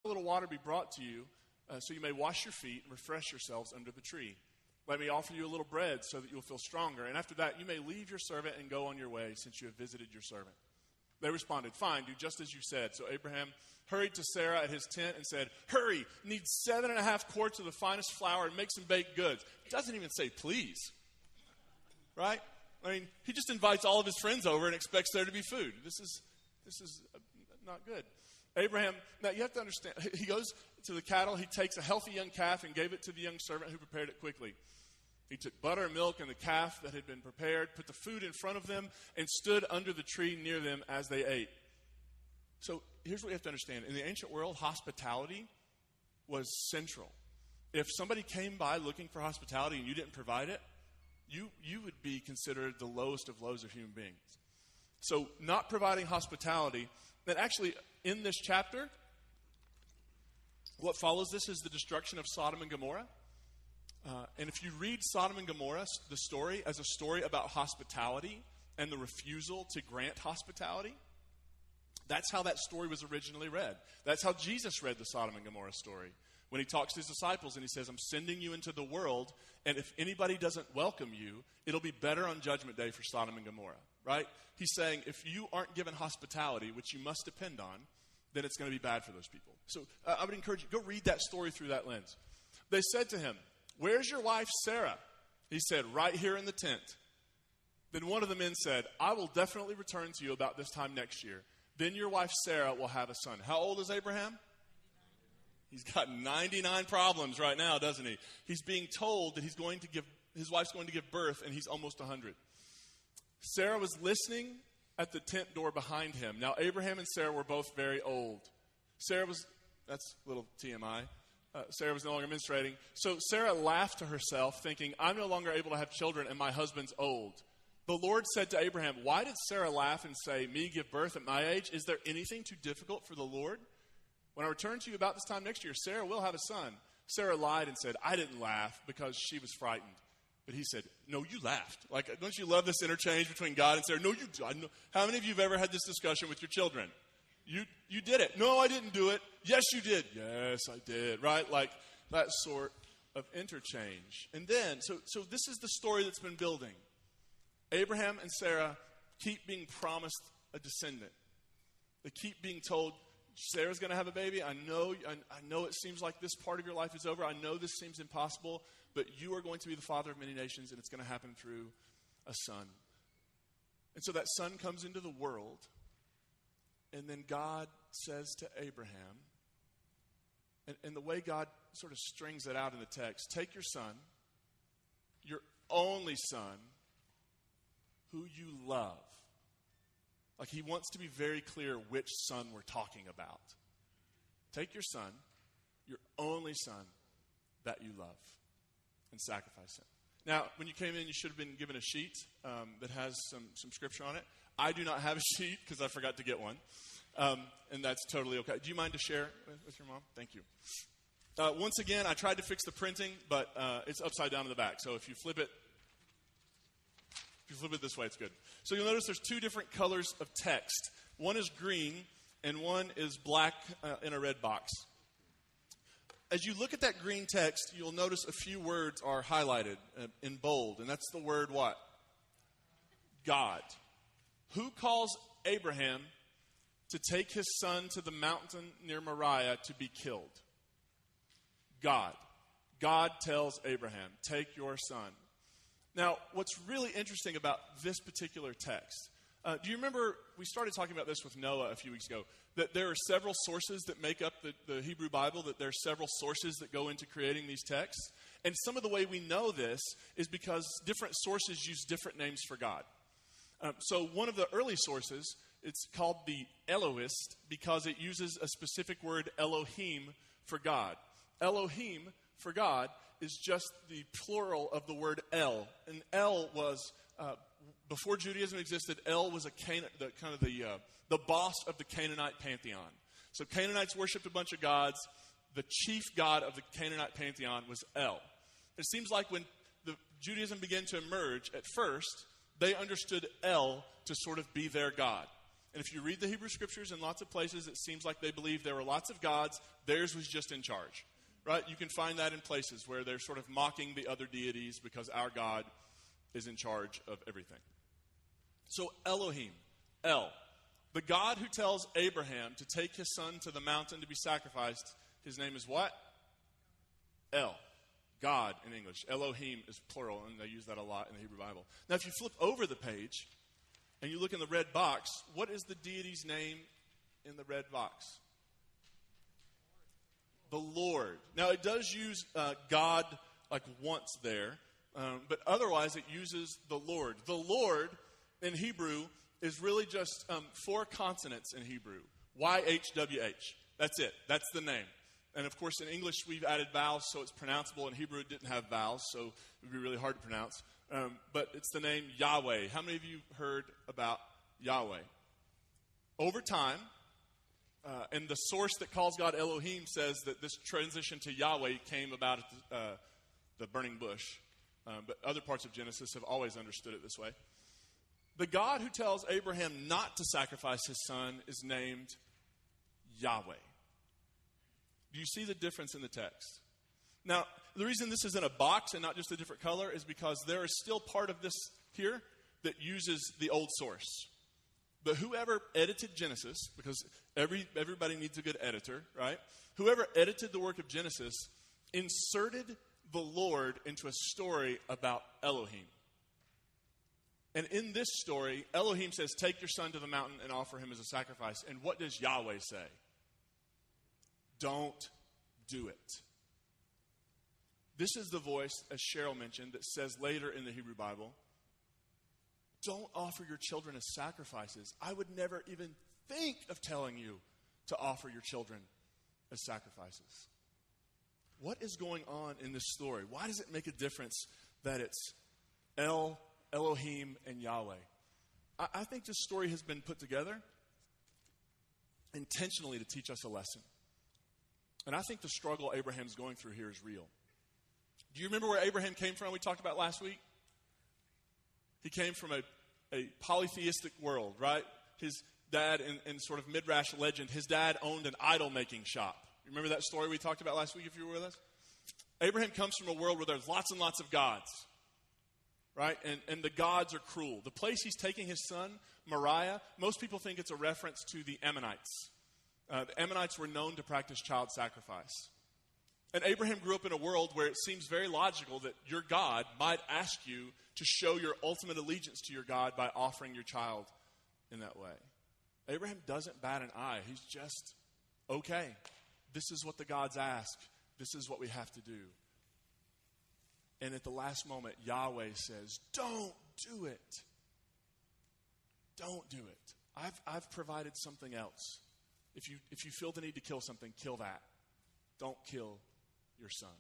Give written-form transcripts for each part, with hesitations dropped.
a little water be brought to you, so you may wash your feet and refresh yourselves under the tree. Let me offer you a little bread so that you'll feel stronger. And after that, you may leave your servant and go on your way, since you have visited your servant. They responded, fine, do just as you said. So Abraham hurried to Sarah at his tent and said, hurry, need 7.5 quarts of the finest flour and make some baked goods. It doesn't even say please, right? I mean, he just invites all of his friends over and expects there to be food. This is not good. Abraham, now you have to understand, he goes to the cattle, he takes a healthy young calf and gave it to the young servant who prepared it quickly. He took butter and milk and the calf that had been prepared, put the food in front of them, and stood under the tree near them as they ate. So here's what you have to understand. In the ancient world, hospitality was central. If somebody came by looking for hospitality and you didn't provide it, you would be considered the lowest of lows of human beings. So not providing hospitality, and actually in this chapter, what follows this is the destruction of Sodom and Gomorrah. And if you read Sodom and Gomorrah, the story, as a story about hospitality and the refusal to grant hospitality, that's how that story was originally read. That's how Jesus read the Sodom and Gomorrah story. When he talks to his disciples and he says, I'm sending you into the world, and if anybody doesn't welcome you, it'll be better on Judgment Day for Sodom and Gomorrah, right? He's saying if you aren't given hospitality, which you must depend on, then it's going to be bad for those people. So I would encourage you, go read that story through that lens. They said to him, where's your wife Sarah? He said, right here in the tent. Then one of the men said, I will definitely return to you about this time next year. Then your wife Sarah will have a son. How old is Abraham? He's got 99 problems right now, doesn't he? He's being told that his wife's going to give birth, and he's almost 100. Sarah was listening at the tent door behind him. Now, Abraham and Sarah were both very old. That's a little TMI. Sarah was no longer menstruating. So Sarah laughed to herself, thinking, I'm no longer able to have children, and my husband's old. The Lord said to Abraham, why did Sarah laugh and say, me give birth at my age? Is there anything too difficult for the Lord? When I return to you about this time next year, Sarah will have a son. Sarah lied and said, I didn't laugh because she was frightened. But he said, no, you laughed. Like, don't you love this interchange between God and Sarah? No, you do. How many of you have ever had this discussion with your children? You did it. No, I didn't do it. Yes, you did. Yes, I did. Right? Like that sort of interchange. And then, so this is the story that's been building. Abraham and Sarah keep being promised a descendant. They keep being told, Sarah's going to have a baby. I know it seems like this part of your life is over. I know this seems impossible, but you are going to be the father of many nations, and it's going to happen through a son. And so that son comes into the world, and then God says to Abraham, and the way God sort of strings it out in the text, take your son, your only son, who you love. Like, he wants to be very clear which son we're talking about. Take your son, your only son that you love, and sacrifice him. Now, when you came in, you should have been given a sheet that has some scripture on it. I do not have a sheet because I forgot to get one, and that's totally okay. Do you mind to share with your mom? Thank you. Once again, I tried to fix the printing, but it's upside down in the back. So if you flip it this way, it's good. So you'll notice there's two different colors of text. One is green, and one is black in a red box. As you look at that green text, you'll notice a few words are highlighted in bold, and that's the word what? God. Who calls Abraham to take his son to the mountain near Moriah to be killed? God. God tells Abraham, take your son. Now, what's really interesting about this particular text, do you remember, we started talking about this with Noah a few weeks ago, that there are several sources that make up the Hebrew Bible, that there are several sources that go into creating these texts. And some of the way we know this is because different sources use different names for God. So one of the early sources, it's called the Elohist because it uses a specific word, Elohim, for God. Elohim, for God, is just the plural of the word El. And El was, before Judaism existed, El was the boss of the Canaanite pantheon. So Canaanites worshipped a bunch of gods. The chief god of the Canaanite pantheon was El. It seems like when Judaism began to emerge, at first, they understood El to sort of be their god. And if you read the Hebrew Scriptures in lots of places, it seems like they believe there were lots of gods. Theirs was just in charge, right? You can find that in places where they're sort of mocking the other deities because our God is in charge of everything. So Elohim, El, the God who tells Abraham to take his son to the mountain to be sacrificed, his name is what? El, God in English. Elohim is plural, and they use that a lot in the Hebrew Bible. Now, if you flip over the page and you look in the red box, what is the deity's name in the red box? The Lord. Now, it does use God like once there, but otherwise it uses the Lord. The Lord in Hebrew is really just 4 consonants in Hebrew. YHWH. That's it. That's the name. And of course, in English, we've added vowels, so it's pronounceable. In Hebrew, it didn't have vowels, so it would be really hard to pronounce. But it's the name Yahweh. How many of you heard about Yahweh? Over time, and the source that calls God Elohim says that this transition to Yahweh came about at the burning bush. But other parts of Genesis have always understood it this way. The God who tells Abraham not to sacrifice his son is named Yahweh. Do you see the difference in the text? Now, the reason this is in a box and not just a different color is because there is still part of this here that uses the old source. But whoever edited Genesis, because everybody needs a good editor, right? Whoever edited the work of Genesis inserted the Lord into a story about Elohim. And in this story, Elohim says, take your son to the mountain and offer him as a sacrifice. And what does Yahweh say? Don't do it. This is the voice, as Cheryl mentioned, that says later in the Hebrew Bible, don't offer your children as sacrifices. I would never even think of telling you to offer your children as sacrifices. What is going on in this story? Why does it make a difference that it's Elohim, and Yahweh? I think this story has been put together intentionally to teach us a lesson. And I think the struggle Abraham's going through here is real. Do you remember where Abraham came from we talked about last week? He came from a polytheistic world, right? His dad, in sort of Midrash legend, his dad owned an idol-making shop. You remember that story we talked about last week if you were with us? Abraham comes from a world where there's lots and lots of gods, right? And the gods are cruel. The place he's taking his son, Moriah, most people think it's a reference to the Ammonites. The Ammonites were known to practice child sacrifice. And Abraham grew up in a world where it seems very logical that your God might ask you to show your ultimate allegiance to your God by offering your child in that way. Abraham doesn't bat an eye. He's just, okay, this is what the gods ask. This is what we have to do. And at the last moment, Yahweh says, don't do it. Don't do it. I've provided something else. If you feel the need to kill something, kill that. Don't kill your son.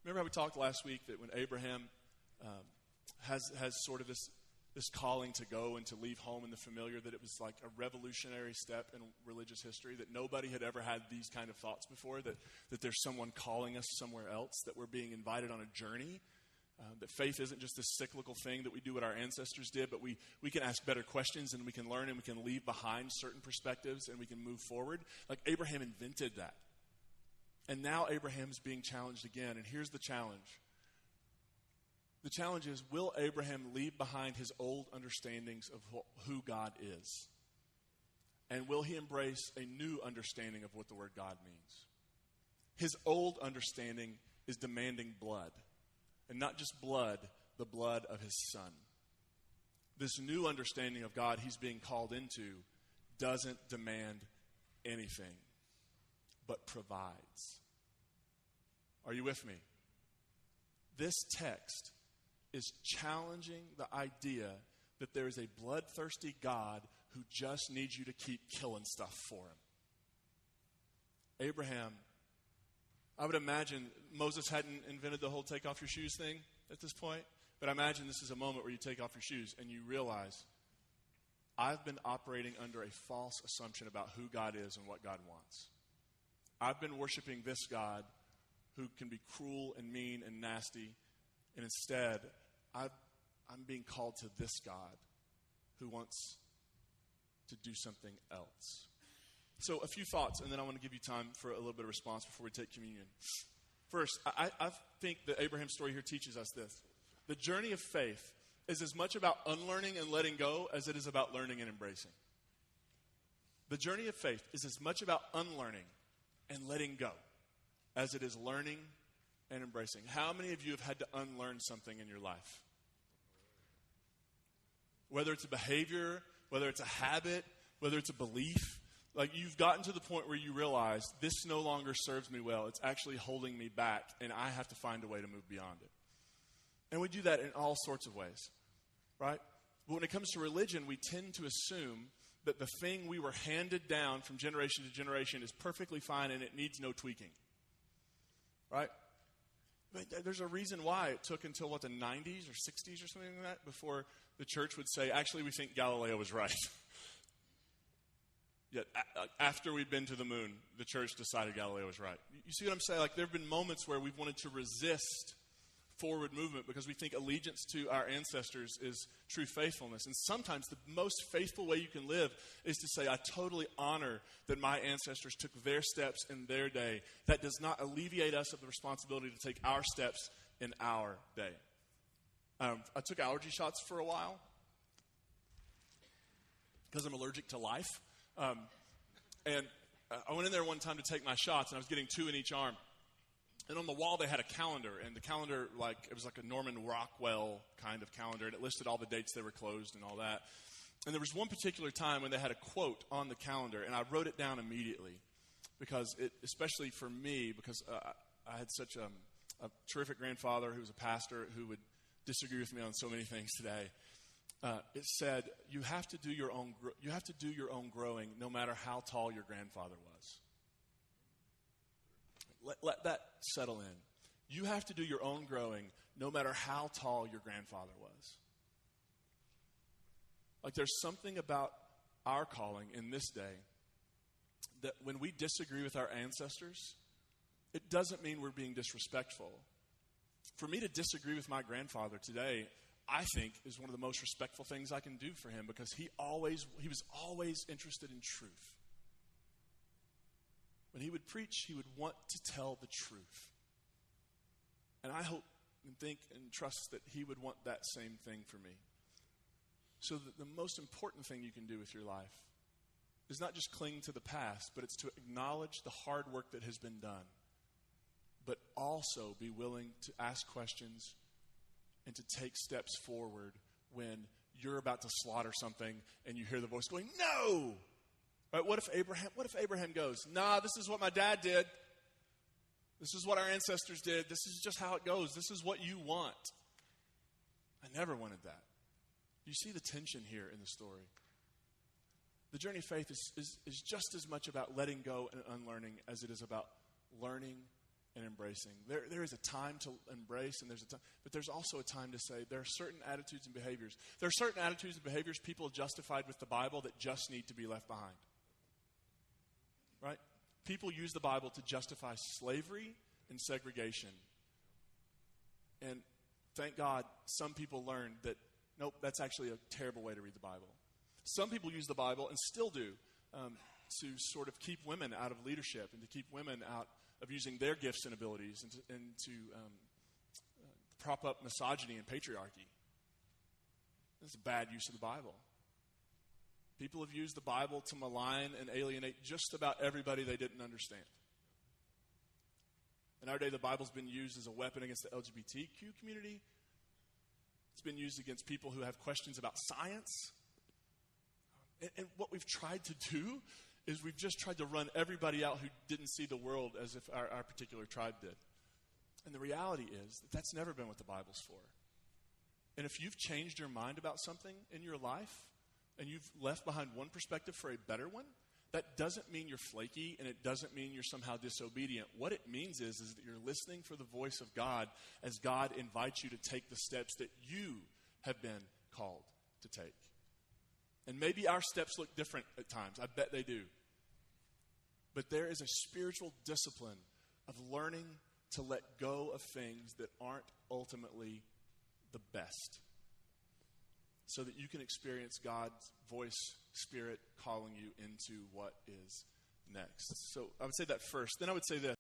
Remember how we talked last week that when Abraham has sort of this calling to go and to leave home in the familiar, that it was like a revolutionary step in religious history, that nobody had ever had these kind of thoughts before, that there's someone calling us somewhere else, that we're being invited on a journey, that faith isn't just this cyclical thing that we do what our ancestors did, but we can ask better questions and we can learn and we can leave behind certain perspectives and we can move forward. Like Abraham invented that. And now Abraham's being challenged again. And here's the challenge. The challenge is, will Abraham leave behind his old understandings of who God is? And will he embrace a new understanding of what the word God means? His old understanding is demanding blood. And not just blood, the blood of his son. This new understanding of God he's being called into doesn't demand anything, but provides. Are you with me? This text is challenging the idea that there is a bloodthirsty God who just needs you to keep killing stuff for him. Abraham, I would imagine Moses hadn't invented the whole take off your shoes thing at this point, but I imagine this is a moment where you take off your shoes and you realize, I've been operating under a false assumption about who God is and what God wants. I've been worshiping this God who can be cruel and mean and nasty, and instead, I'm being called to this God who wants to do something else. So a few thoughts, and then I want to give you time for a little bit of response before we take communion. First, I think that Abraham's story here teaches us this. The journey of faith is as much about unlearning and letting go as it is about learning and embracing. The journey of faith is as much about unlearning and letting go as it is learning and embracing. How many of you have had to unlearn something in your life? Whether it's a behavior, whether it's a habit, whether it's a belief, like you've gotten to the point where you realize this no longer serves me well. It's actually holding me back, and I have to find a way to move beyond it. And we do that in all sorts of ways, right? But when it comes to religion, we tend to assume that the thing we were handed down from generation to generation is perfectly fine and it needs no tweaking, right? But there's a reason why it took until, the 90s or 60s or something like that before the church would say, actually, we think Galileo was right. Yet after we'd been to the moon, the church decided Galileo was right. You see what I'm saying? Like, there have been moments where we've wanted to resist forward movement because we think allegiance to our ancestors is true faithfulness. And sometimes the most faithful way you can live is to say, I totally honor that my ancestors took their steps in their day. That does not alleviate us of the responsibility to take our steps in our day. I took allergy shots for a while because I'm allergic to life. And I went in there one time to take my shots, and I was getting 2 in each arm. And on the wall, they had a calendar, and the calendar, it was like a Norman Rockwell kind of calendar, and it listed all the dates they were closed and all that. And there was one particular time when they had a quote on the calendar, and I wrote it down immediately, because especially for me, because I had such a terrific grandfather who was a pastor who would disagree with me on so many things today. It said, you have to do your own growing, no matter how tall your grandfather was. Let that settle in. You have to do your own growing, no matter how tall your grandfather was. Like, there's something about our calling in this day that when we disagree with our ancestors, it doesn't mean we're being disrespectful. For me to disagree with my grandfather today, I think, is one of the most respectful things I can do for him, because he was always interested in truth. When he would preach, he would want to tell the truth. And I hope and think and trust that he would want that same thing for me. So that the most important thing you can do with your life is not just cling to the past, but it's to acknowledge the hard work that has been done, but also be willing to ask questions and to take steps forward when you're about to slaughter something and you hear the voice going, no! Right? What if Abraham goes, nah, this is what my dad did. This is what our ancestors did. This is just how it goes. This is what you want. I never wanted that. You see the tension here in the story. The journey of faith is just as much about letting go and unlearning as it is about learning and embracing. There is a time to embrace, and but there's also a time to say there are certain attitudes and behaviors. There are certain attitudes and behaviors people have justified with the Bible that just need to be left behind. Right? People use the Bible to justify slavery and segregation. And thank God some people learned that, nope, that's actually a terrible way to read the Bible. Some people use the Bible, and still do, to sort of keep women out of leadership and to keep women out of using their gifts and abilities and to prop up misogyny and patriarchy. That's a bad use of the Bible. People have used the Bible to malign and alienate just about everybody they didn't understand. In our day, the Bible's been used as a weapon against the LGBTQ community. It's been used against people who have questions about science. And what we've tried to do is we've just tried to run everybody out who didn't see the world as if our particular tribe did. And the reality is that that's never been what the Bible's for. And if you've changed your mind about something in your life, and you've left behind one perspective for a better one, that doesn't mean you're flaky, and it doesn't mean you're somehow disobedient. What it means is that you're listening for the voice of God as God invites you to take the steps that you have been called to take. And maybe our steps look different at times. I bet they do. But there is a spiritual discipline of learning to let go of things that aren't ultimately the best. so that you can experience God's voice, Spirit calling you into what is next. So I would say that first. Then I would say this.